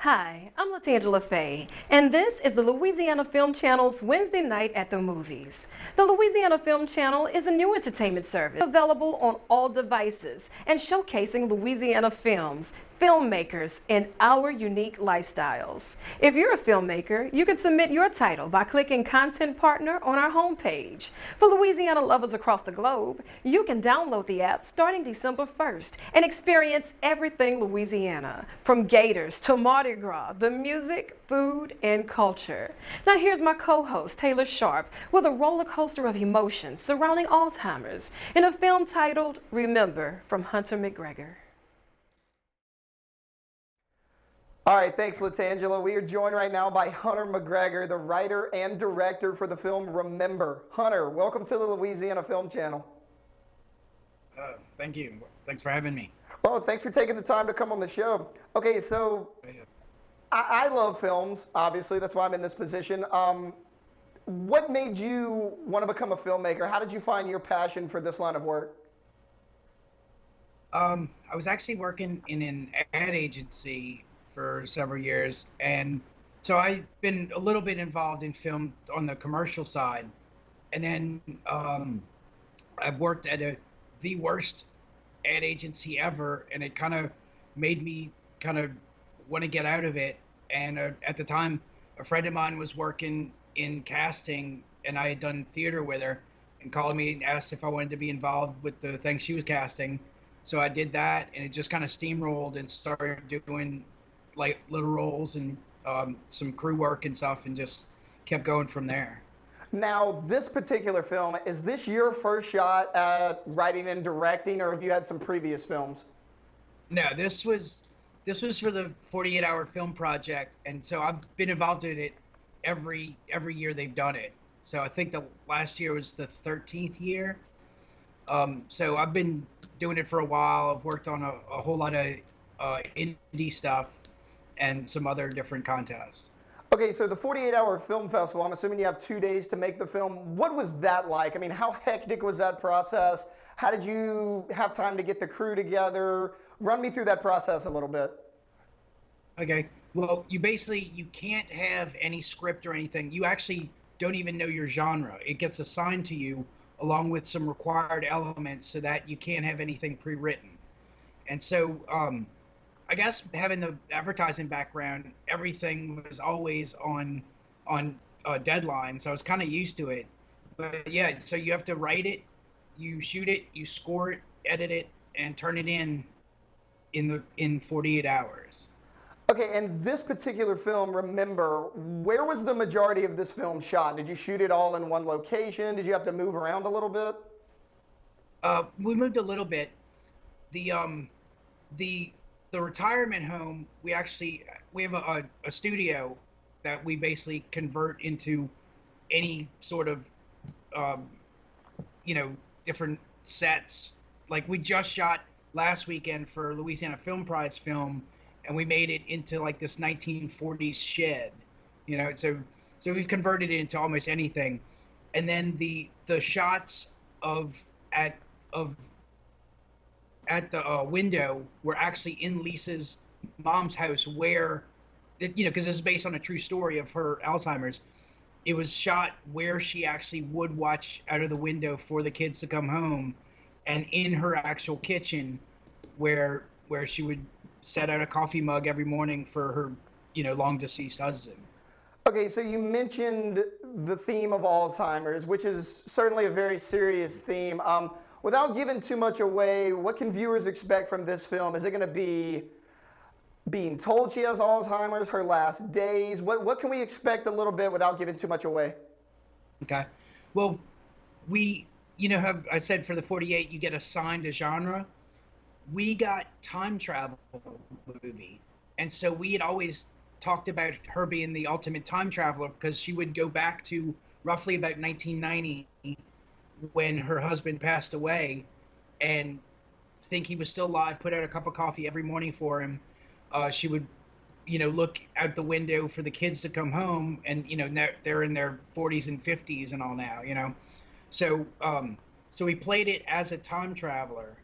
Hi, I'm Latangela Faye, and this is the Louisiana Film Channel's Wednesday Night at the Movies. The Louisiana Film Channel is a new entertainment service available on all devices and showcasing Louisiana films, filmmakers, and our unique lifestyles. If you're a filmmaker, you can submit your title by clicking Content Partner on our homepage. For Louisiana lovers across the globe, you can download the app starting December 1st and experience everything Louisiana, from gators to Mardi Gras, the music, food, and culture. Now here's my co-host, Taylor Sharp, with a roller coaster of emotions surrounding Alzheimer's in a film titled Remember from Hunter McGregor. All right, thanks, Latangela. We are joined right now by Hunter McGregor, the writer and director for the film Remember. Hunter, welcome to the Louisiana Film Channel. Thank you. Thanks for having me. Well, thanks for taking the time to come on the show. Okay, so I love films, obviously. That's why I'm in this position. What made you want to become a filmmaker? How did you find your passion for this line of work? I was actually working in an ad agency for several years, and so I've been a little bit involved in film on the commercial side, and then I've worked at the worst ad agency ever, and it kind of made me kind of want to get out of it. And at the time, a friend of mine was working in casting, and I had done theater with her, and called me and asked if I wanted to be involved with the thing she was casting. So I did that, and it just kind of steamrolled and started doing like little roles and some crew work and stuff, and just kept going from there. Now, this particular film, is this your first shot at writing and directing, or have you had some previous films? No, this was for the 48-hour film project, and so I've been involved in it every year they've done it. So I think the last year was the 13th year. So I've been doing it for a while. I've worked on a whole lot of indie stuff and some other different contests. Okay, so the 48-hour film festival, I'm assuming you have 2 days to make the film. What was that like? I mean, how hectic was that process? How did you have time to get the crew together? Run me through that process a little bit. Okay, well, you can't have any script or anything. You actually don't even know your genre. It gets assigned to you along with some required elements so that you can't have anything pre-written. And so, I guess having the advertising background, everything was always on deadline, so I was kind of used to it. But yeah, so you have to write it, you shoot it, you score it, edit it, and turn it in 48 hours. Okay, and this particular film, Remember, where was the majority of this film shot? Did you shoot it all in one location? Did you have to move around a little bit? We moved a little bit. The retirement home, we have a studio that we basically convert into any sort of different sets. Like we just shot last weekend for Louisiana Film Prize film, and we made it into like this 1940s shed, so we've converted it into almost anything. And then the shots at the window were actually in Lisa's mom's house, where, because this is based on a true story of her Alzheimer's. It was shot where she actually would watch out of the window for the kids to come home, and in her actual kitchen, where she would set out a coffee mug every morning for her, long deceased husband. Okay, so you mentioned the theme of Alzheimer's, which is certainly a very serious theme. Without giving too much away, what can viewers expect from this film? Is it going to be being told she has Alzheimer's, her last days? What can we expect a little bit without giving too much away? Okay. Well, we, how I said for the 48, you get assigned a genre. We got time travel movie. And so we had always talked about her being the ultimate time traveler, because she would go back to roughly about 1990 when her husband passed away, and think he was still alive, put out a cup of coffee every morning for him. She would, look out the window for the kids to come home, and, they're in their 40s and 50s and all now, So we played it as a time traveler.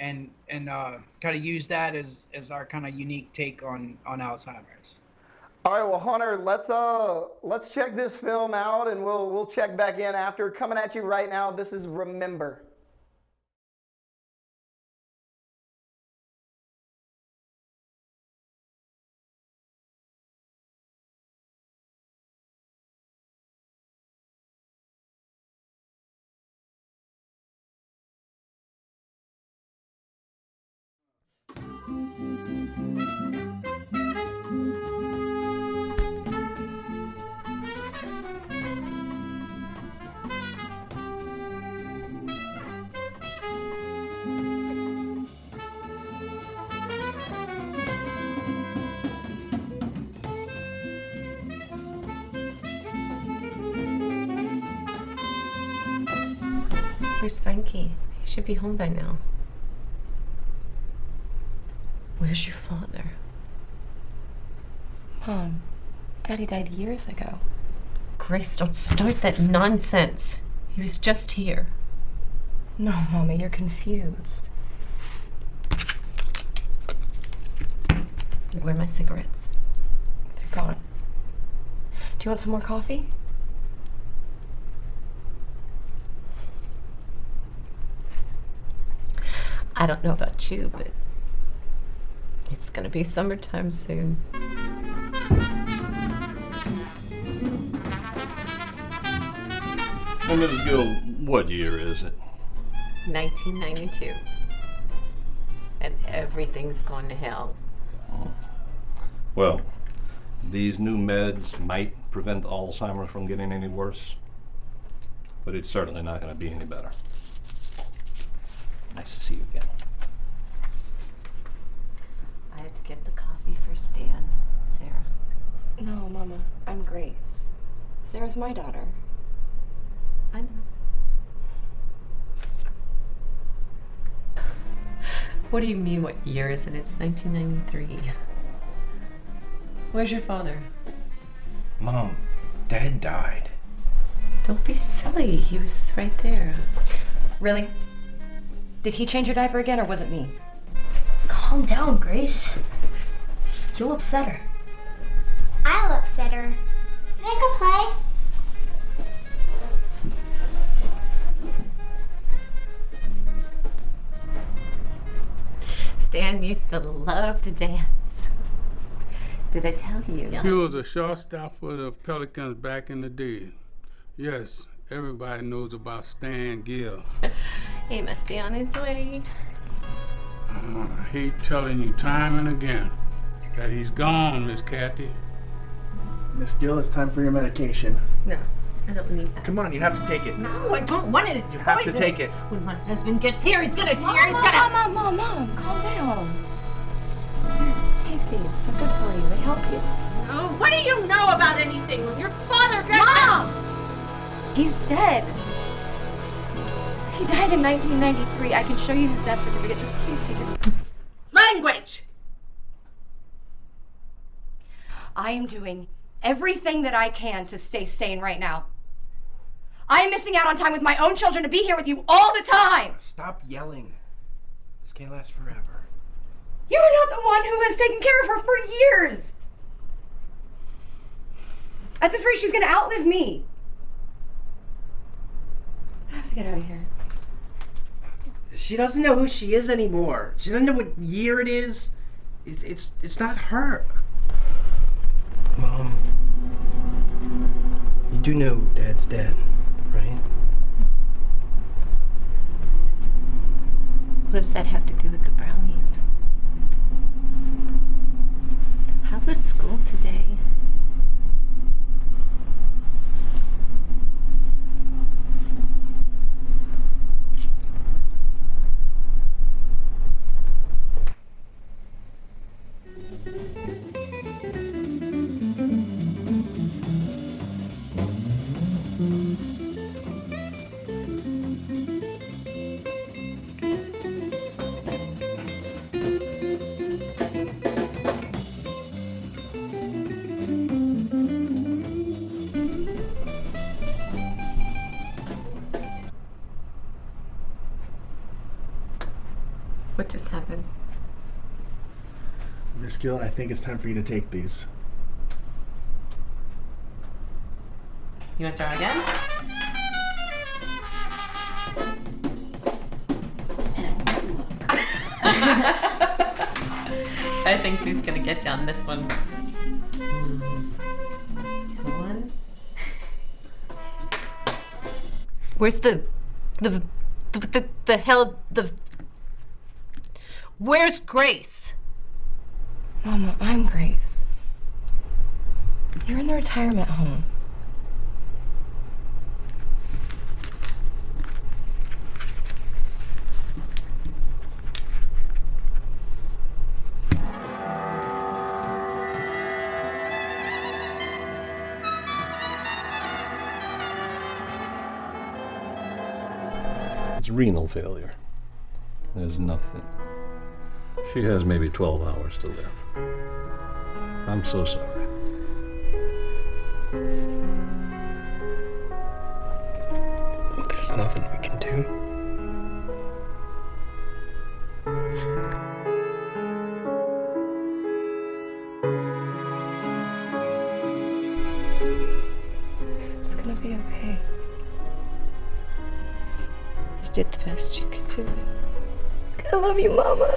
and kind of use that as our kind of unique take on Alzheimer's. All right, well, Hunter, let's check this film out, and we'll check back in after. Coming at you right now, this is Remember. Where's Frankie? He should be home by now. Where's your father? Mom, Daddy died years ago. Grace, don't start that nonsense. He was just here. No, Mama, you're confused. Where are my cigarettes? They're gone. Do you want some more coffee? I don't know about you, but it's gonna be summertime soon. Well, Mrs. Gill, what year is it? 1992. And everything's gone to hell. Well, these new meds might prevent Alzheimer's from getting any worse, but it's certainly not going to be any better. Nice to see you again. I have to get the coffee for Stan, Sarah. No, Mama, I'm Grace. Sarah's my daughter. I know. What do you mean, what year is it? It's 1993. Where's your father? Mom, Dad died. Don't be silly. He was right there. Really? Did he change your diaper again, or was it me? Calm down, Grace. You'll upset her. I'll upset her. Make a play. Stan used to love to dance. Did I tell you? He was a shortstop for the Pelicans back in the day. Yes, everybody knows about Stan Gill. He must be on his way. I hate telling you time and again that he's gone, Miss Kathy. Miss Gill, it's time for your medication. No, I don't need that. Come on, you have to take it. No, I don't want it. It's You have to poison. take it. When my husband gets here, he's gonna tear. He's gonna. Mom, calm down. Take these. They're good for you. They help you. Oh, what do you know about anything? When your father gets. Mom! He's dead. He died in 1993. I can show you his death certificate. Just please take it. Language. I am doing everything that I can to stay sane right now. I am missing out on time with my own children to be here with you all the time. Stop yelling. This can't last forever. You are not the one who has taken care of her for years. At this rate, she's going to outlive me. I have to get out of here. She doesn't know who she is anymore. She doesn't know what year it is. It's not her. Mom, you do know Dad's dead, right? What does that have to do with the brownies? How was school today? Miss Gill, I think it's time for you to take these. You want to draw again? I think she's gonna get you on this one. Come on. Where's Where's Grace? Mama, I'm Grace. You're in the retirement home. It's renal failure. There's nothing. She has maybe 12 hours to live. I'm so sorry. There's nothing we can do. It's gonna be okay. You did the best you could do. I love you, Mama.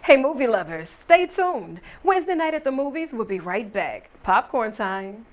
Hey, movie lovers, stay tuned. Wednesday night at the movies, we'll be right back. Popcorn time.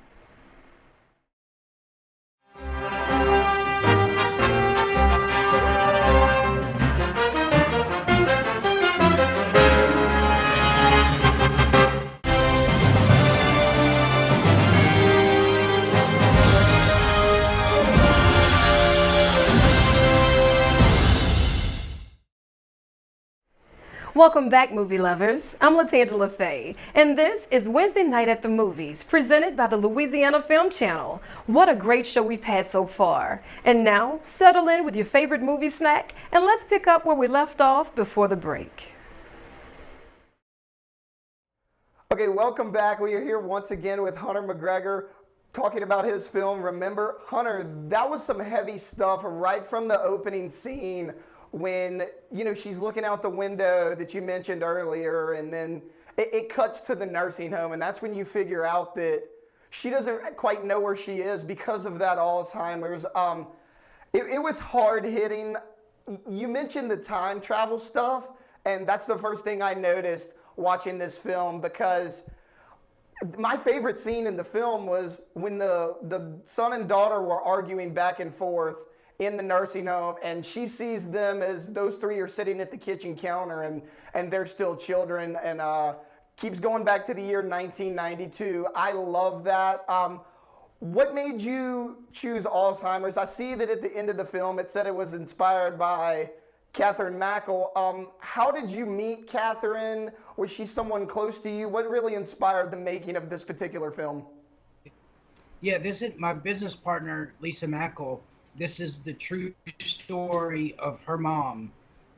Welcome back, movie lovers. I'm Latangela Faye, and this is Wednesday Night at the Movies, presented by the Louisiana Film Channel. What a great show we've had so far. And now, settle in with your favorite movie snack, and let's pick up where we left off before the break. Okay, welcome back. We are here once again with Hunter McGregor talking about his film, Remember. Hunter, that was some heavy stuff right from the opening scene when, you know, she's looking out the window that you mentioned earlier, and then it cuts to the nursing home, and that's when you figure out that she doesn't quite know where she is because of that Alzheimer's. It was hard hitting. You mentioned the time travel stuff, and that's the first thing I noticed watching this film, because my favorite scene in the film was when the son and daughter were arguing back and forth in the nursing home, and she sees them as those three are sitting at the kitchen counter, and they're still children, and keeps going back to the year 1992. I love that. What made you choose Alzheimer's? I see that at the end of the film it said it was inspired by Catherine Mackle. How did you meet Catherine? Was she someone close to you? What really inspired the making of this particular film? Yeah, this is my business partner, Lisa Mackle. This is the true story of her mom.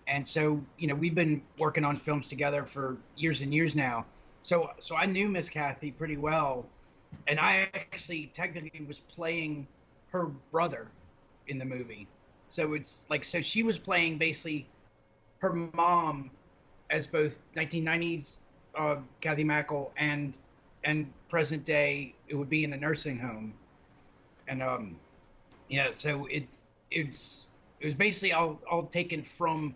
And so, we've been working on films together for years and years now. So I knew Miss Kathy pretty well. And I actually technically was playing her brother in the movie. So so she was playing basically her mom as both 1990s Kathy Mackle and present day, it would be in a nursing home. And so it was basically all taken from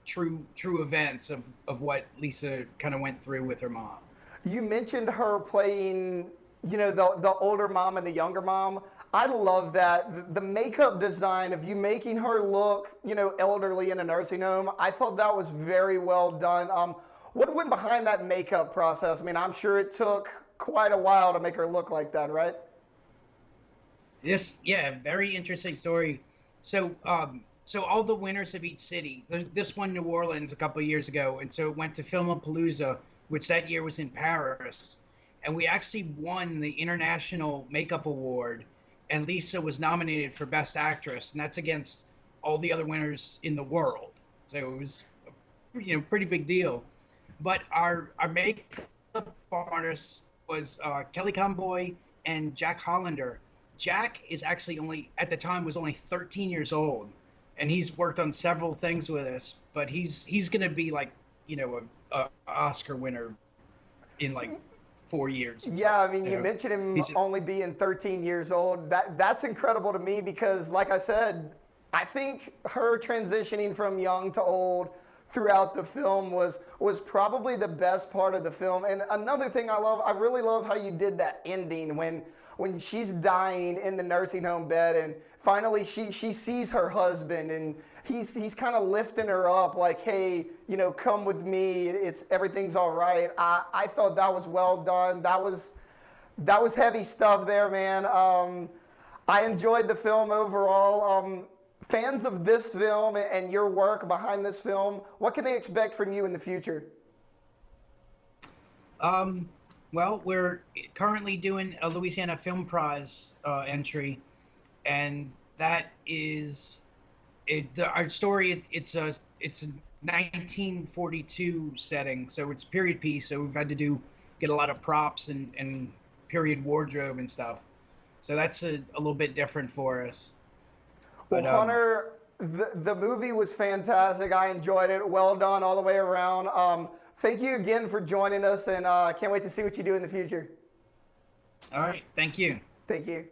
true events of what Lisa kind of went through with her mom. You mentioned her playing, the older mom and the younger mom. I love that. The makeup design of you making her look, elderly in a nursing home, I thought that was very well done. What went behind that makeup process? I mean, I'm sure it took quite a while to make her look like that, right? Very interesting story. So all the winners of each city, this won New Orleans a couple of years ago, and so it went to Filmapalooza, which that year was in Paris. And we actually won the International Makeup Award, and Lisa was nominated for Best Actress, and that's against all the other winners in the world. So it was, pretty big deal. But our makeup artist was Kelly Conboy and Jack Hollander. Jack is actually at the time was only 13 years old, and he's worked on several things with us. But he's gonna be like, a Oscar winner in like 4 years. Yeah, I mean, you mentioned him only being 13 years old. That's incredible to me because, like I said, I think her transitioning from young to old throughout the film was probably the best part of the film. And another thing I really love how you did that ending when she's dying in the nursing home bed and finally she sees her husband and he's kind of lifting her up like, hey, come with me, everything's all right. I thought that was well done. That was heavy stuff there, man. I enjoyed the film overall. Fans of this film and your work behind this film, what can they expect from you in the future? Well, we're currently doing a Louisiana Film Prize entry, and that is our story. It's a 1942 setting, so it's period piece. So we've had to get a lot of props and period wardrobe and stuff. So that's a little bit different for us. Well, Hunter, the movie was fantastic. I enjoyed it. Well done all the way around. Thank you again for joining us, and I can't wait to see what you do in the future. All right. Thank you. Thank you.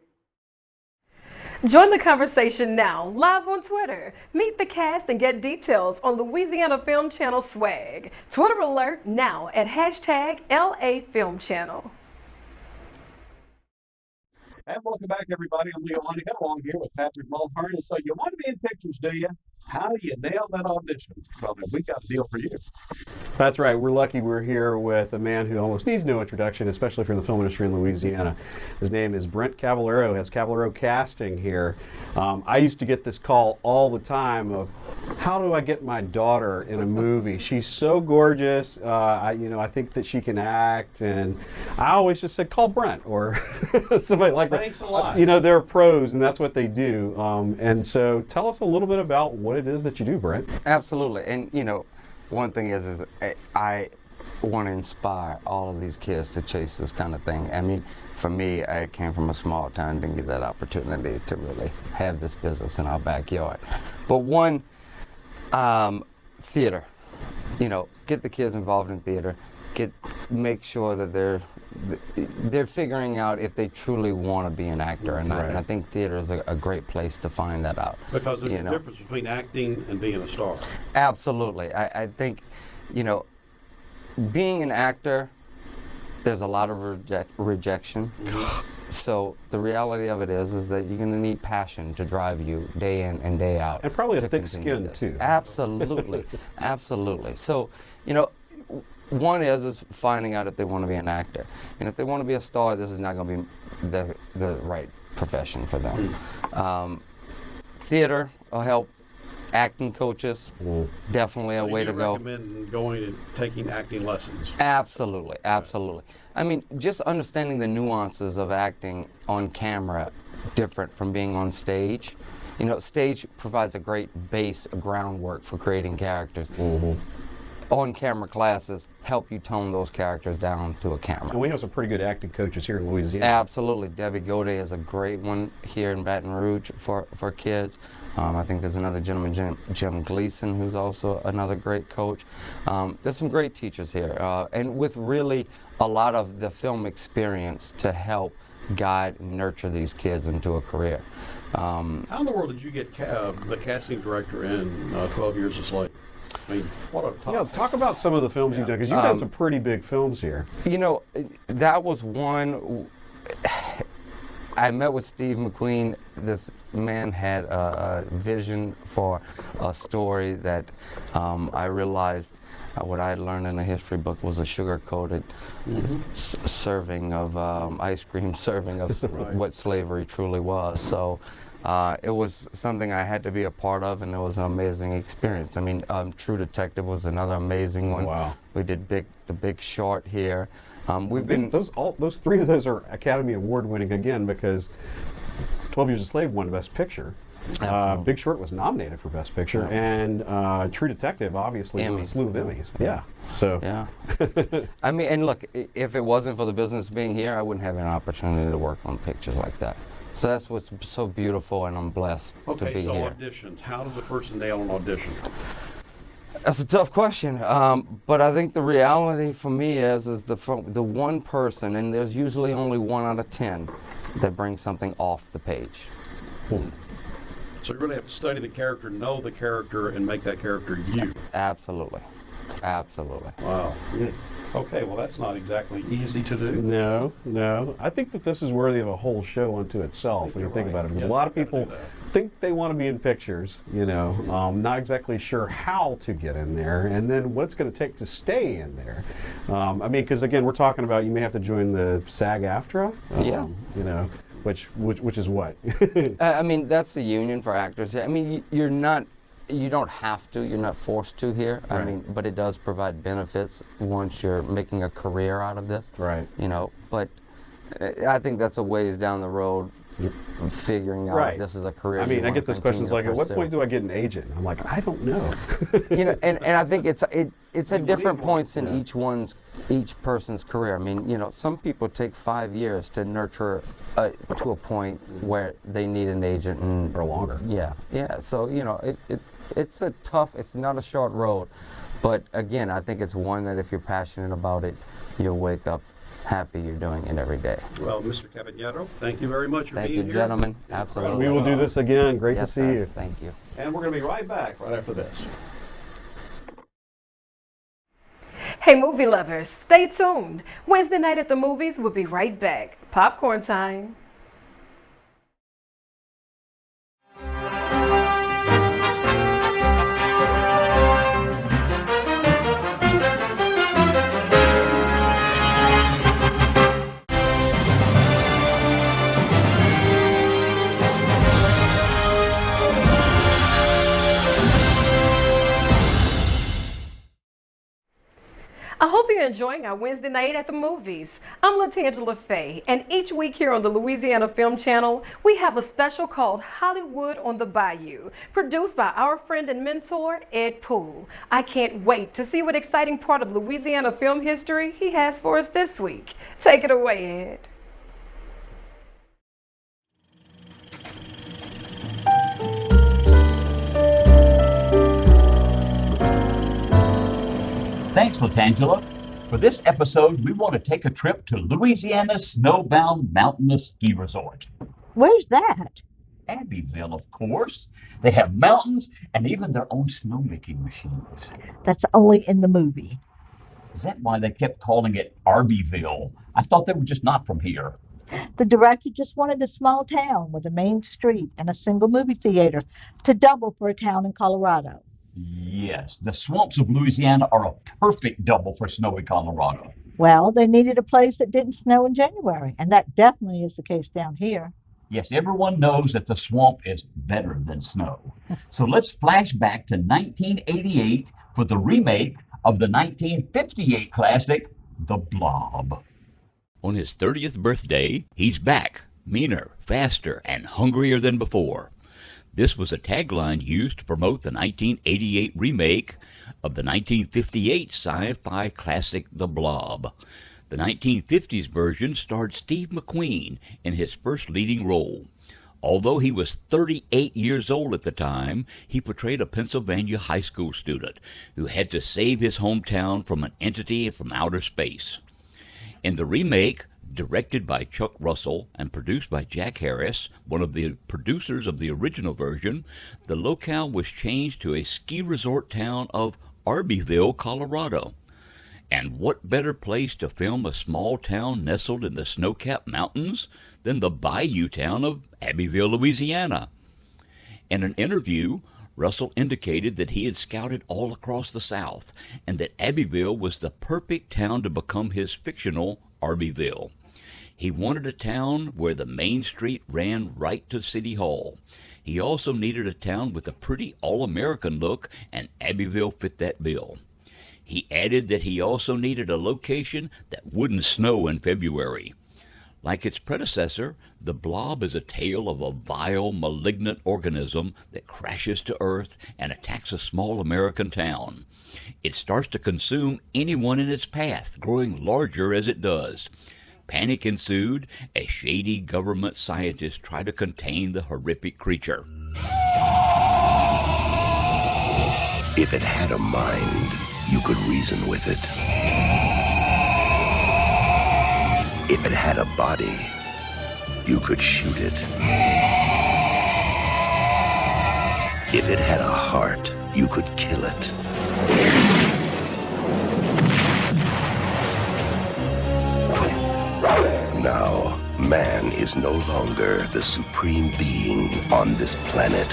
Join the conversation now, live on Twitter. Meet the cast and get details on Louisiana Film Channel swag. Twitter alert now at #LAFilmChannel. And welcome back, everybody. I'm Leo Honeycutt along here with Patrick Mulhern. And so you want to be in pictures, do you? How do you nail that audition? Well, we got a deal for you. That's right. We're lucky we're here with a man who almost needs no introduction, especially from the film industry in Louisiana. His name is Brent Cavallaro. He has Cavallaro Casting here. I used to get this call all the time of, how do I get my daughter in a movie? She's so gorgeous. I think that she can act. And I always just said, call Brent or somebody like that. Thanks a lot. They're pros, and that's what they do. And so tell us a little bit about what it is that you do, Brent. Absolutely. And, one thing is I want to inspire all of these kids to chase this kind of thing. I mean, for me, I came from a small town and didn't get that opportunity to really have this business in our backyard. But one, theater. Get the kids involved in theater. Make sure that they're figuring out if they truly want to be an actor or not. Right. And I think theater is a great place to find that out. Because there's a difference between acting and being a star. Absolutely. I think, being an actor, there's a lot of rejection. Mm-hmm. So the reality of it is that you're going to need passion to drive you day in and day out. And probably a thick skin, too. Absolutely. Absolutely. So, one is finding out if they want to be an actor. And if they want to be a star, this is not going to be the right profession for them. Theater will help acting coaches, definitely a way to go. Recommend going and taking acting lessons. Absolutely, absolutely. I mean, just understanding the nuances of acting on camera different from being on stage. You know, stage provides a great base, a groundwork for creating characters. On-camera classes help you tone those characters down to a camera. And we have some pretty good acting coaches here in Louisiana. Absolutely. Debbie Goday is a great one here in Baton Rouge for kids. I think there's another gentleman, Jim Gleason, who's also another great coach. There's some great teachers here, and with really a lot of the film experience to help guide and nurture these kids into a career. How in the world did you get the casting director in 12 Years a Slave? I mean, what a top. Yeah, talk about some of the films you've done, because you've done some pretty big films here. You know, that was one. I met with Steve McQueen. This man had a vision for a story that I realized what I had learned in a history book was a sugar-coated serving of ice cream, serving of what slavery truly was. So it was something I had to be a part of, and it was an amazing experience. I mean, True Detective was another amazing one. Wow. We did The Big Short here. Those three of those are Academy Award winning again, because 12 Years a Slave won Best Picture. Big Short was nominated for Best Picture, and True Detective obviously won a slew of Emmys. Yeah. So. Yeah. I mean, and look, if it wasn't for the business being here, I wouldn't have an opportunity to work on pictures like that. So that's what's so beautiful, and I'm blessed to be here. Okay, so auditions. How does a person nail an audition? That's a tough question, but I think the reality for me is the one person, and there's usually only 1 out of 10 that brings something off the page. So you really have to study the character, know the character, and make that character you. Absolutely. Absolutely. Wow. Okay, well that's not exactly easy to do. No. I think that this is worthy of a whole show unto itself when you think about it, because a lot of people think they want to be in pictures, not exactly sure how to get in there, and then what it's going to take to stay in there. I mean, because again, we're talking about you may have to join the SAG-AFTRA. Which is what? I mean, that's the union for actors. I mean, you don't have to, you're not forced to here. Right. I mean, but it does provide benefits once you're making a career out of this. Right. But I think that's a ways down the road, figuring out if this is a career. I mean, I get those questions like, at what point do I get an agent? I'm like, I don't know. And I think it's at different points in each person's career. I mean, some people take 5 years to nurture to a point where they need an agent, or longer. Yeah. So it's not a short road, but again, I think it's one that if you're passionate about it, you'll wake up happy you're doing it every day. Well, Mr. Caballero, thank you very much for being here. Thank you, gentlemen. Absolutely. We will do this again. Great to see you. Thank you. And we're going to be right back right after this. Hey, movie lovers, stay tuned. Wednesday night at the movies, we'll be right back. Popcorn time. I hope you're enjoying our Wednesday night at the movies. I'm Latangela Faye, and each week here on the Louisiana Film Channel, we have a special called Hollywood on the Bayou, produced by our friend and mentor, Ed Poole. I can't wait to see what exciting part of Louisiana film history he has for us this week. Take it away, Ed. Thanks, Latangela. For this episode, we want to take a trip to Louisiana's snowbound mountainous ski resort. Where's that? Abbeville, of course. They have mountains and even their own snowmaking machines. That's only in the movie. Is that why they kept calling it Arbyville? I thought they were just not from here. The director just wanted a small town with a main street and a single movie theater to double for a town in Colorado. Yes, the swamps of Louisiana are a perfect double for snowy Colorado. Well, they needed a place that didn't snow in January, and that definitely is the case down here. Yes, everyone knows that the swamp is better than snow. So let's flash back to 1988 for the remake of the 1958 classic, The Blob. On his 30th birthday, he's back, meaner, faster, and hungrier than before. This was a tagline used to promote the 1988 remake of the 1958 sci-fi classic The Blob. The 1950s version starred Steve McQueen in his first leading role. Although he was 38 years old at the time, he portrayed a Pennsylvania high school student who had to save his hometown from an entity from outer space. In the remake, directed by Chuck Russell and produced by Jack Harris, one of the producers of the original version, the locale was changed to a ski resort town of Arbyville, Colorado. And what better place to film a small town nestled in the snow-capped mountains than the bayou town of Abbeville, Louisiana? In an interview, Russell indicated that he had scouted all across the South and that Abbeville was the perfect town to become his fictional Arbyville. He wanted a town where the main street ran right to City Hall. He also needed a town with a pretty all-American look, and Abbeville fit that bill. He added that he also needed a location that wouldn't snow in February. Like its predecessor, The Blob is a tale of a vile, malignant organism that crashes to Earth and attacks a small American town. It starts to consume anyone in its path, growing larger as it does. Panic ensued as shady government scientists try to contain the horrific creature. If it had a mind, you could reason with it. If it had a body, you could shoot it. If it had a heart, you could kill it. Now, man is no longer the supreme being on this planet.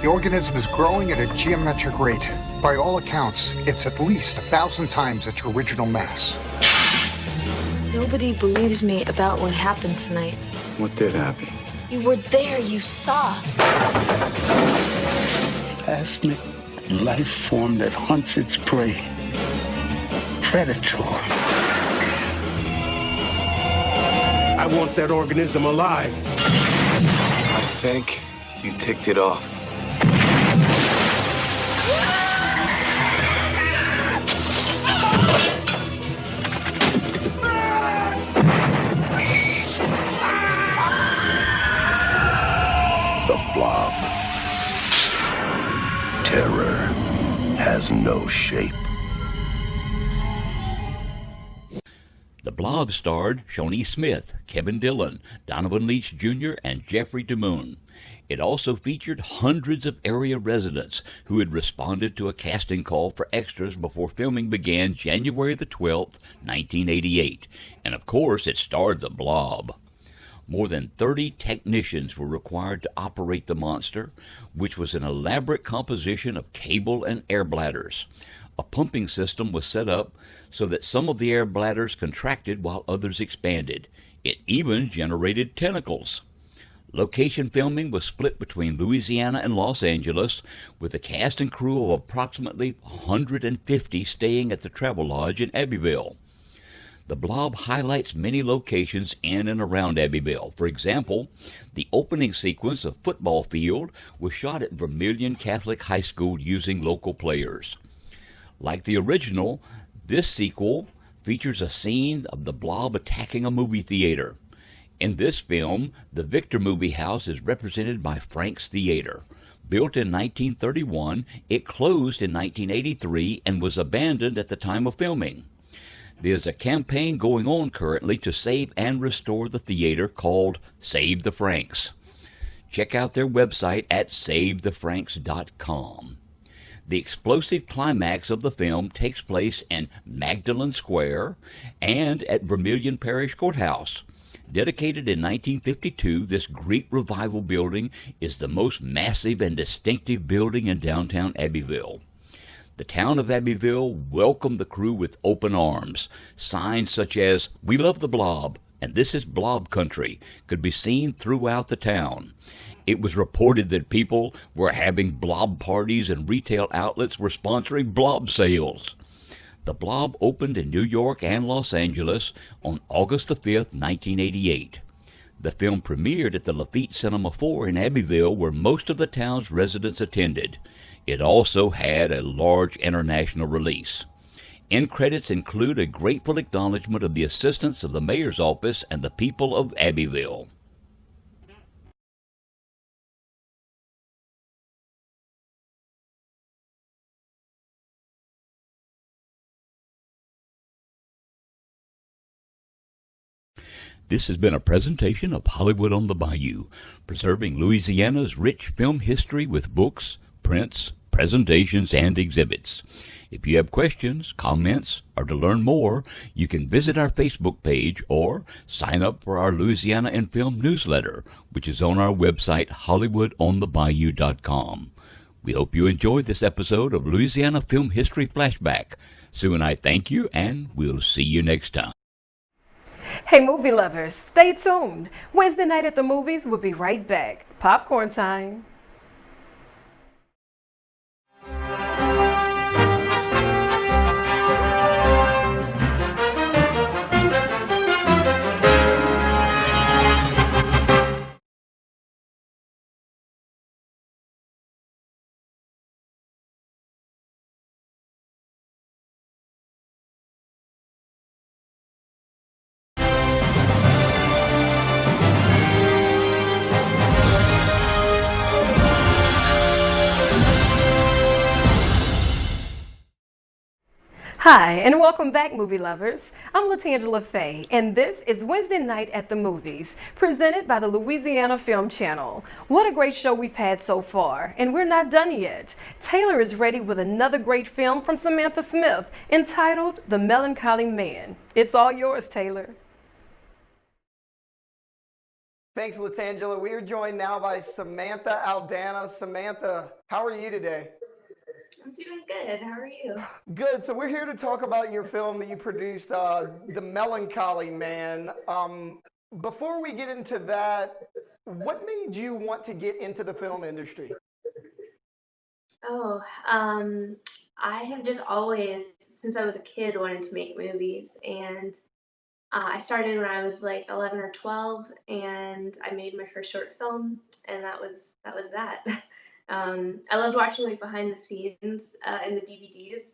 The organism is growing at a geometric rate. By all accounts, it's at least 1,000 times its original mass. Nobody believes me about what happened tonight. What did happen? You were there, you saw. Plasmic life form that hunts its prey. Predator. I want that organism alive. I think you ticked it off. The Blob. Terror has no shape. The Blob starred Shawnee Smith, Kevin Dillon, Donovan Leitch Jr., and Jeffrey DeMoon. It also featured hundreds of area residents who had responded to a casting call for extras before filming began January the 12th, 1988. And of course, it starred the Blob. More than 30 technicians were required to operate the monster, which was an elaborate composition of cable and air bladders. A pumping system was set up so that some of the air bladders contracted while others expanded. It even generated tentacles. Location filming was split between Louisiana and Los Angeles, with a cast and crew of approximately 150 staying at the Travelodge in Abbeville. The Blob highlights many locations in and around Abbeville. For example, the opening sequence of Football Field was shot at Vermilion Catholic High School using local players. Like the original, this sequel features a scene of the Blob attacking a movie theater. In this film, the Victor Movie House is represented by Frank's Theater. Built in 1931, it closed in 1983 and was abandoned at the time of filming. There's a campaign going on currently to save and restore the theater called Save the Franks. Check out their website at SaveTheFranks.com. The explosive climax of the film takes place in Magdalen Square and at Vermilion Parish Courthouse. Dedicated in 1952, this Greek Revival building is the most massive and distinctive building in downtown Abbeville. The town of Abbeville welcomed the crew with open arms. Signs such as, "We love the Blob," and "This is Blob Country" could be seen throughout the town. It was reported that people were having blob parties and retail outlets were sponsoring blob sales. The Blob opened in New York and Los Angeles on August the 5th, 1988. The film premiered at the Lafitte Cinema 4 in Abbeville, where most of the town's residents attended. It also had a large international release. End credits include a grateful acknowledgement of the assistance of the mayor's office and the people of Abbeville. This has been a presentation of Hollywood on the Bayou, preserving Louisiana's rich film history with books, prints, presentations, and exhibits. If you have questions, comments, or to learn more, you can visit our Facebook page or sign up for our Louisiana in Film newsletter, which is on our website, HollywoodOnTheBayou.com. We hope you enjoyed this episode of Louisiana Film History Flashback. Sue and I thank you, and we'll see you next time. Hey, movie lovers, stay tuned. Wednesday night at the movies, we'll be right back. Popcorn time. Hi, and welcome back, movie lovers. I'm Latangela Faye, and this is Wednesday Night at the Movies, presented by the Louisiana Film Channel. What a great show we've had so far, and we're not done yet. Taylor is ready with another great film from Samantha Smith, entitled The Melancholy Man. It's all yours, Taylor. Thanks, Latangela. We are joined now by Samantha Aldana. Samantha, how are you today? I'm doing good. How are you? Good. So we're here to talk about your film that you produced, The Melancholy Man. Before we get into that, what made you want to get into the film industry? Oh, I have just always, since I was a kid, wanted to make movies, and I started when I was like 11 or 12, and I made my first short film, and that was that. I loved watching like behind the scenes in the DVDs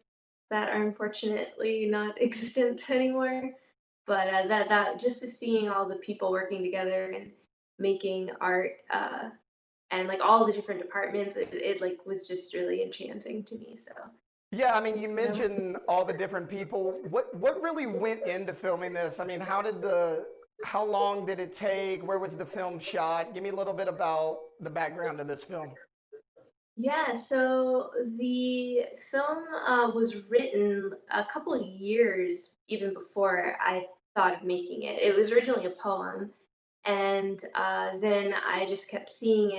that are unfortunately not existent anymore. But that just to seeing all the people working together and making art and like all the different departments, it like was just really enchanting to me. So. Yeah, I mean, you mentioned all the different people. What really went into filming this? I mean, how long did it take? Where was the film shot? Give me a little bit about the background of this film. Yeah, so the film was written a couple of years even before I thought of making it. It was originally a poem, and then I just kept seeing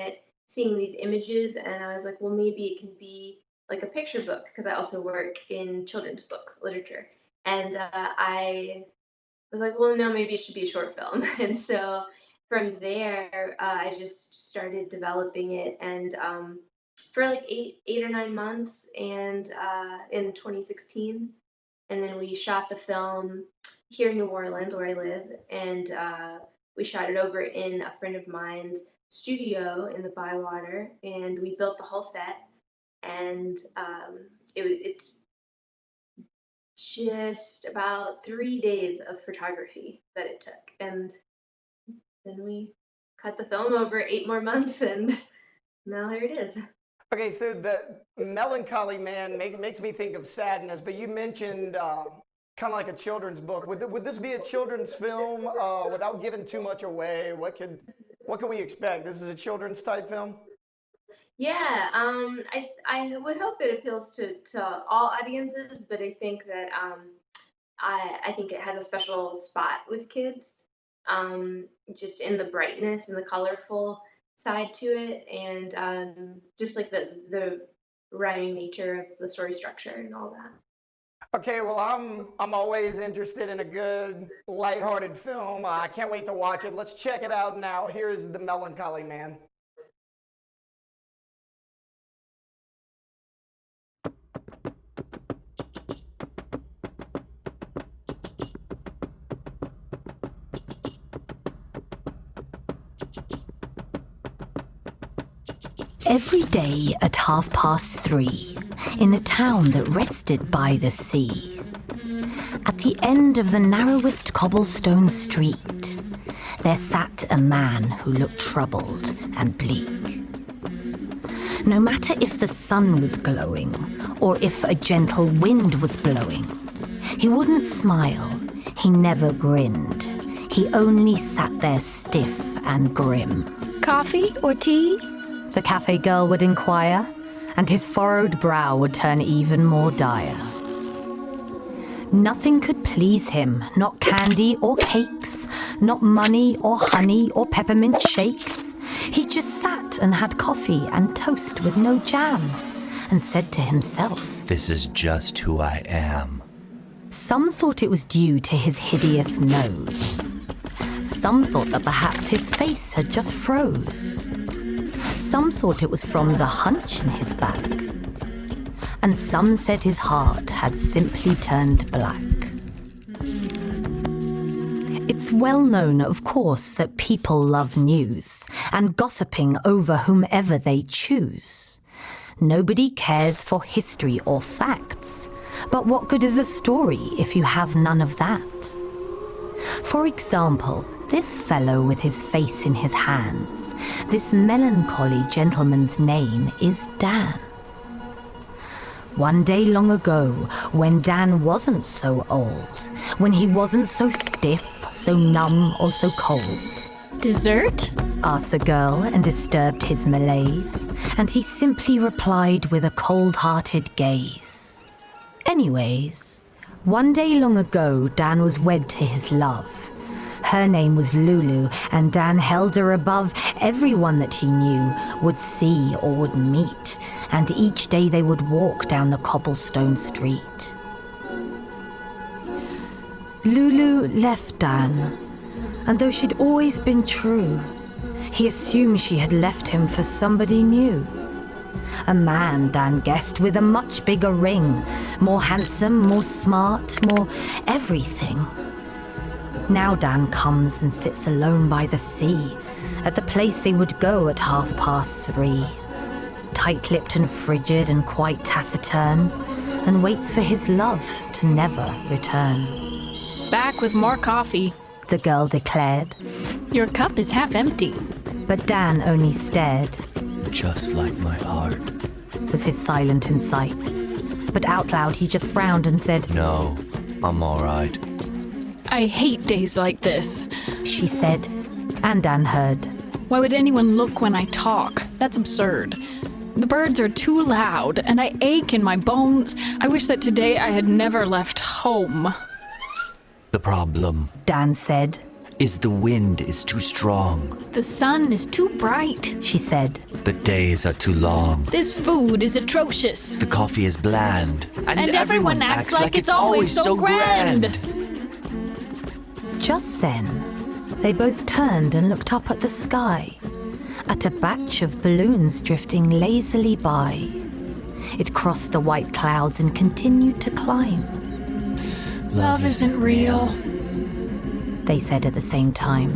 these images, and I was like, well, maybe it can be like a picture book, because I also work in children's books, literature. And I was like, well, no, maybe it should be a short film. And so from there, I just started developing it, and for like eight or 9 months, and in 2016, and then we shot the film here in New Orleans, where I live, and we shot it over in a friend of mine's studio in the Bywater, and we built the whole set, and it's just about 3 days of photography that it took, and then we cut the film over 8 more months, and now here it is. Okay, so the Melancholy Man makes me think of sadness, but you mentioned kind of like a children's book. Would this be a children's film without giving too much away? What can we expect? This is a children's type film? Yeah, I would hope it appeals to all audiences, but I think that I think it has a special spot with kids, just in the brightness and the colorful side to it, and just like the rhyming nature of the story structure and all that. Okay, well, I'm always interested in a good, lighthearted film. I can't wait to watch it. Let's check it out now. Here's The Melancholy Man. Every day at 3:30, in a town that rested by the sea, at the end of the narrowest cobblestone street, there sat a man who looked troubled and bleak. No matter if the sun was glowing or if a gentle wind was blowing, he wouldn't smile, he never grinned. He only sat there stiff and grim. Coffee or tea? The cafe girl would inquire, and his furrowed brow would turn even more dire. Nothing could please him, not candy or cakes, not money or honey or peppermint shakes. He just sat and had coffee and toast with no jam, and said to himself, "This is just who I am." Some thought it was due to his hideous nose. Some thought that perhaps his face had just froze. Some thought it was from the hunch in his back. And some said his heart had simply turned black. It's well known, of course, that people love news and gossiping over whomever they choose. Nobody cares for history or facts, but what good is a story if you have none of that? For example, this fellow with his face in his hands, this melancholy gentleman's name is Dan. One day long ago, when Dan wasn't so old, when he wasn't so stiff, so numb, or so cold. Dessert? Asked the girl and disturbed his malaise, and he simply replied with a cold-hearted gaze. Anyways, one day long ago, Dan was wed to his love. Her name was Lulu, and Dan held her above everyone that he knew, would see or would meet, and each day they would walk down the cobblestone street. Lulu left Dan, and though she'd always been true, he assumed she had left him for somebody new. A man, Dan guessed, with a much bigger ring, more handsome, more smart, more everything. Now Dan comes and sits alone by the sea, at the place they would go at 3:30, tight-lipped and frigid and quite taciturn, and waits for his love to never return. Back with more coffee, the girl declared. Your cup is half empty. But Dan only stared. Just like my heart, was his silent insight. But out loud he just frowned and said, "No, I'm all right." I hate days like this, she said, and Dan heard. Why would anyone look when I talk? That's absurd. The birds are too loud, and I ache in my bones. I wish that today I had never left home. The problem, Dan said, is the wind is too strong. The sun is too bright, she said. The days are too long. This food is atrocious. The coffee is bland. And everyone acts like it's always so grand. Just then, they both turned and looked up at the sky, at a batch of balloons drifting lazily by. It crossed the white clouds and continued to climb. Love isn't real, they said at the same time.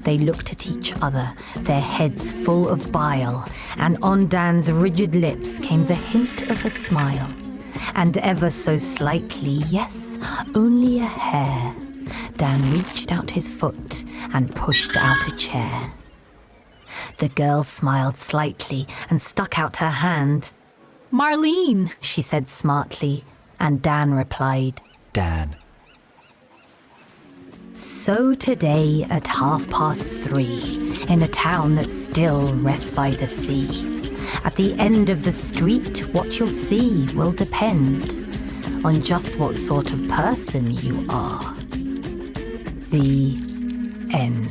They looked at each other, their heads full of bile, and on Dan's rigid lips came the hint of a smile. And ever so slightly, yes, only a hair, Dan reached out his foot and pushed out a chair. The girl smiled slightly and stuck out her hand. Marlene, she said smartly, and Dan replied, Dan. So today at 3:30, in a town that still rests by the sea, at the end of the street, what you'll see will depend on just what sort of person you are. The end.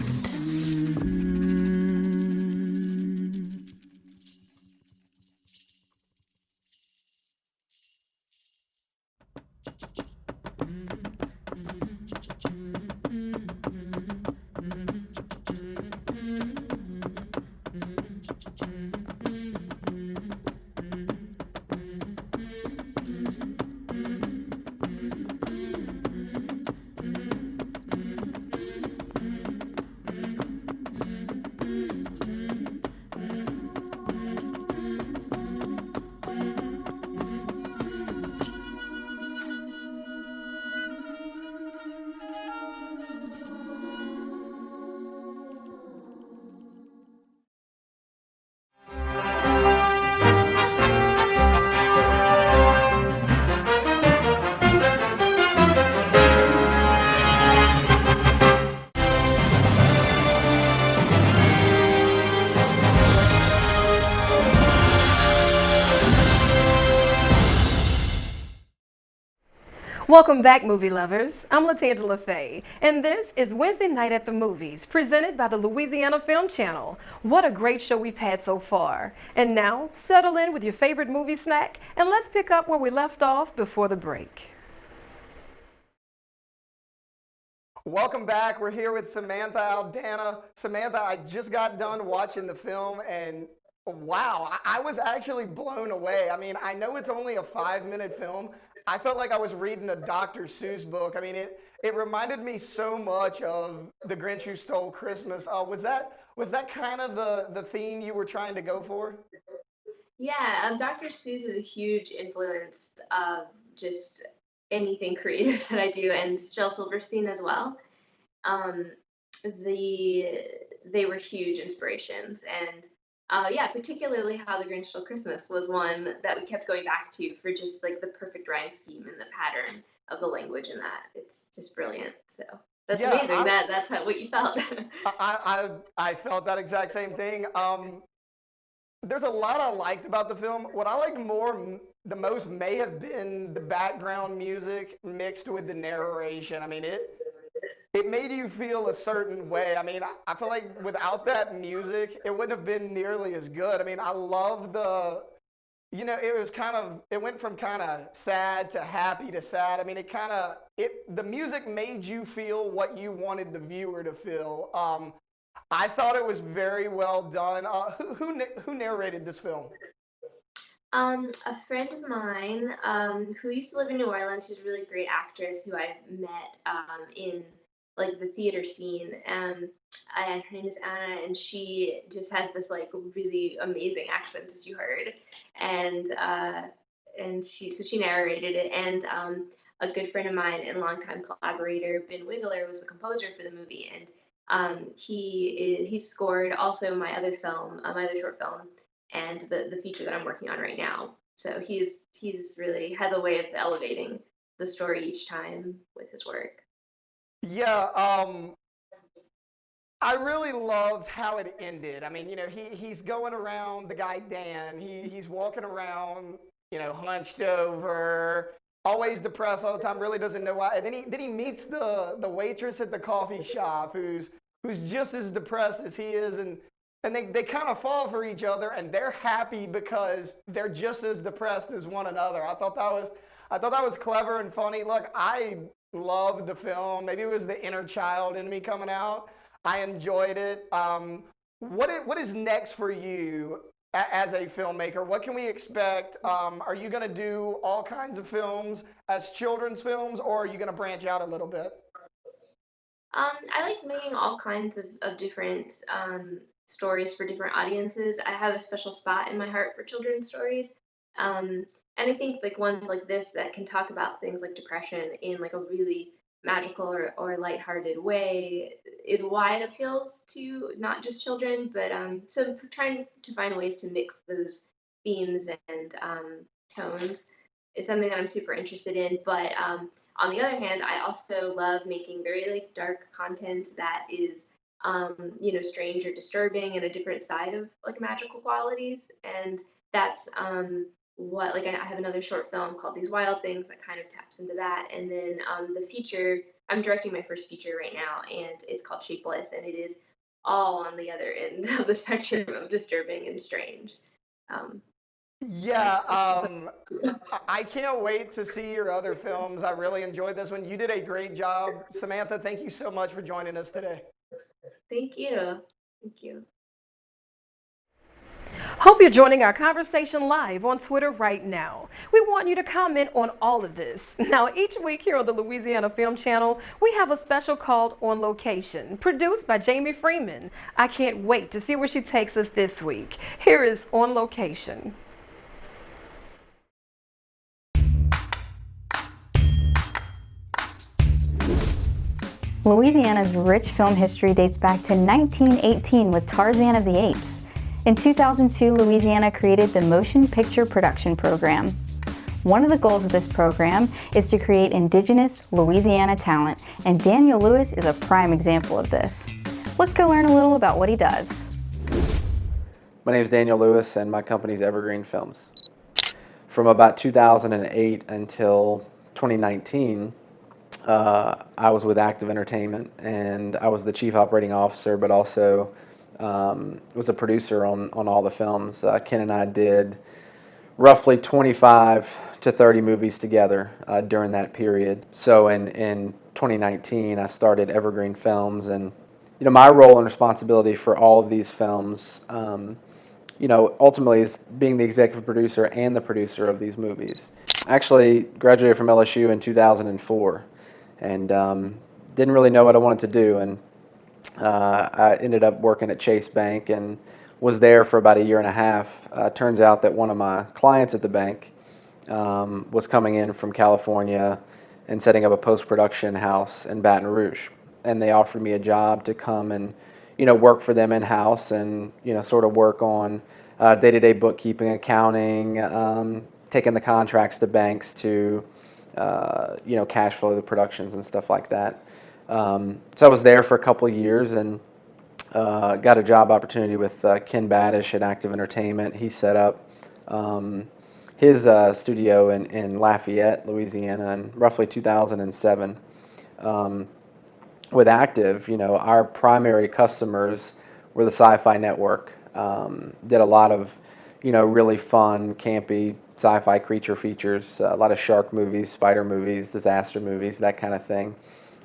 Welcome back, movie lovers. I'm Latangela Faye, and this is Wednesday Night at the Movies, presented by the Louisiana Film Channel. What a great show we've had so far. And now, settle in with your favorite movie snack, and let's pick up where we left off before the break. Welcome back. We're here with Samantha Aldana. Samantha, I just got done watching the film, and wow, I was actually blown away. I mean, I know it's only a 5-minute film. I felt like I was reading a Dr. Seuss book. I mean, it reminded me so much of The Grinch Who Stole Christmas. Was that kind of the theme you were trying to go for? Yeah, Dr. Seuss is a huge influence of just anything creative that I do, and Shel Silverstein as well. They were huge inspirations, and yeah, particularly How the Grinch Stole Christmas was one that we kept going back to for just like the perfect rhyme scheme and the pattern of the language in that. It's just brilliant. So that's amazing that's what you felt. I felt that exact same thing. There's a lot I liked about the film. What I liked the most may have been the background music mixed with the narration. I mean, it made you feel a certain way. I mean, I feel like without that music, it wouldn't have been nearly as good. I mean, I love it went from kind of sad to happy to sad. I mean, the music made you feel what you wanted the viewer to feel. I thought it was very well done. Who narrated this film? A friend of mine who used to live in New Orleans. She's a really great actress who I've met in like the theater scene. And her name is Anna, and she just has this like really amazing accent, as you heard. And she narrated it. And a good friend of mine and longtime collaborator, Ben Wiggler, was the composer for the movie. And he scored also my other short film, and the feature that I'm working on right now. So he's really has a way of elevating the story each time with his work. Yeah, I really loved how it ended. I mean, he's going around, the guy Dan, he's walking around, hunched over, always depressed all the time, really doesn't know why. And then he meets the waitress at the coffee shop who's just as depressed as he is, and they kind of fall for each other, and they're happy because they're just as depressed as one another. I thought that was clever and funny. Look, I loved the film. Maybe it was the inner child in me coming out. I enjoyed it. What is next for you as a filmmaker? What can we expect? Are you going to do all kinds of films as children's films, or are you going to branch out a little bit? I like making all kinds of different stories for different audiences. I have a special spot in my heart for children's stories. And I think like ones like this that can talk about things like depression in like a really magical or lighthearted way is why it appeals to not just children, but so for trying to find ways to mix those themes and tones is something that I'm super interested in. But on the other hand, I also love making very like dark content that is strange or disturbing and a different side of like magical qualities. And that's I have another short film called These Wild Things that kind of taps into that. And then the feature, I'm directing my first feature right now, and it's called Shapeless, and it is all on the other end of the spectrum of disturbing and strange. I can't wait to see your other films. I really enjoyed this one. You did a great job. Samantha, thank you so much for joining us today. Thank you. Thank you. Hope you're joining our conversation live on Twitter right now. We want you to comment on all of this. Now, each week here on the Louisiana Film Channel, we have a special called On Location, produced by Jamie Freeman. I can't wait to see where she takes us this week. Here is On Location. Louisiana's rich film history dates back to 1918 with Tarzan of the Apes. In 2002, Louisiana created the Motion Picture Production Program. One of the goals of this program is to create indigenous Louisiana talent, and Daniel Lewis is a prime example of this. Let's go learn a little about what he does. My name is Daniel Lewis, and my company is Evergreen Films. From about 2008 until 2019, I was with Active Entertainment, and I was the chief operating officer, but also was a producer on all the films. Ken and I did roughly 25 to 30 movies together during that period. So in 2019, I started Evergreen Films, and my role and responsibility for all of these films, ultimately is being the executive producer and the producer of these movies. I actually graduated from LSU in 2004, and didn't really know what I wanted to do, and I ended up working at Chase Bank and was there for about a year and a half. Turns out that one of my clients at the bank was coming in from California and setting up a post-production house in Baton Rouge. And they offered me a job to come and, work for them in-house and, sort of work on day-to-day bookkeeping, accounting, taking the contracts to banks to, cash flow the productions and stuff like that. So I was there for a couple of years and got a job opportunity with Ken Badish at Active Entertainment. He set up his studio in Lafayette, Louisiana in roughly 2007. With Active, our primary customers were the Sci-Fi Network. Did a lot of, really fun, campy sci-fi creature features, a lot of shark movies, spider movies, disaster movies, that kind of thing.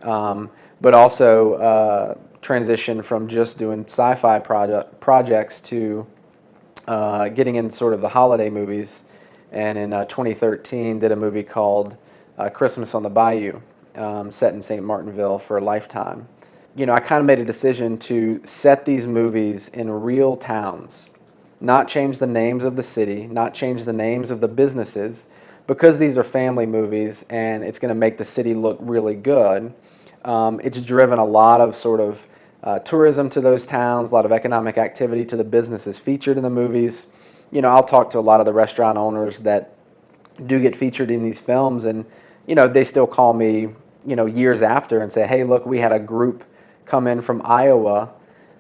But also transitioned from just doing sci-fi projects to getting in sort of the holiday movies. And in 2013 did a movie called Christmas on the Bayou, set in St. Martinville for Lifetime. I kind of made a decision to set these movies in real towns, not change the names of the city, not change the names of the businesses, because these are family movies and it's going to make the city look really good. It's driven a lot of sort of tourism to those towns, a lot of economic activity to the businesses featured in the movies. I'll talk to a lot of the restaurant owners that do get featured in these films, and they still call me years after and say, hey, look, we had a group come in from Iowa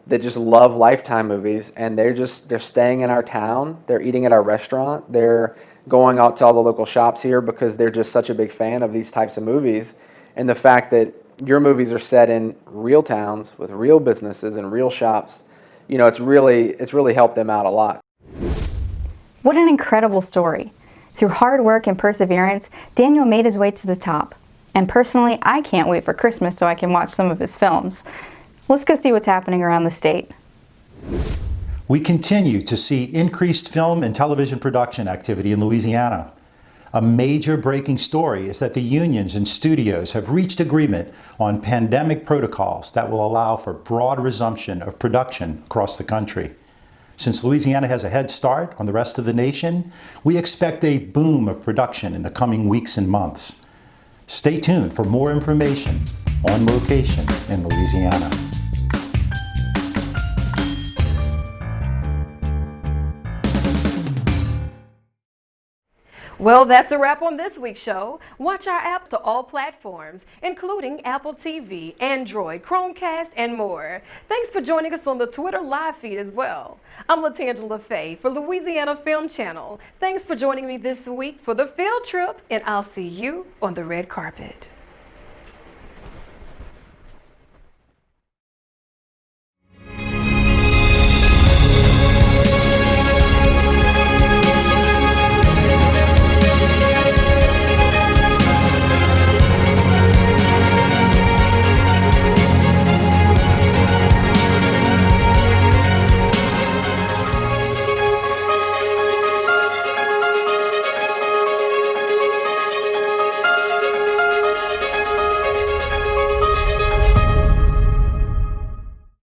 that just love Lifetime movies, and they're staying in our town, they're eating at our restaurant, they're going out to all the local shops here because they're just such a big fan of these types of movies. And the fact that your movies are set in real towns with real businesses and real shops, it's really helped them out a lot. What an incredible story. Through hard work and perseverance, Daniel made his way to the top. And personally, I can't wait for Christmas so I can watch some of his films. Let's go see what's happening around the state. We continue to see increased film and television production activity in Louisiana. A major breaking story is that the unions and studios have reached agreement on pandemic protocols that will allow for broad resumption of production across the country. Since Louisiana has a head start on the rest of the nation, we expect a boom of production in the coming weeks and months. Stay tuned for more information on location in Louisiana. Well, that's a wrap on this week's show. Watch our apps to all platforms, including Apple TV, Android, Chromecast, and more. Thanks for joining us on the Twitter live feed as well. I'm Latangela Faye for Louisiana Film Channel. Thanks for joining me this week for the field trip, and I'll see you on the red carpet.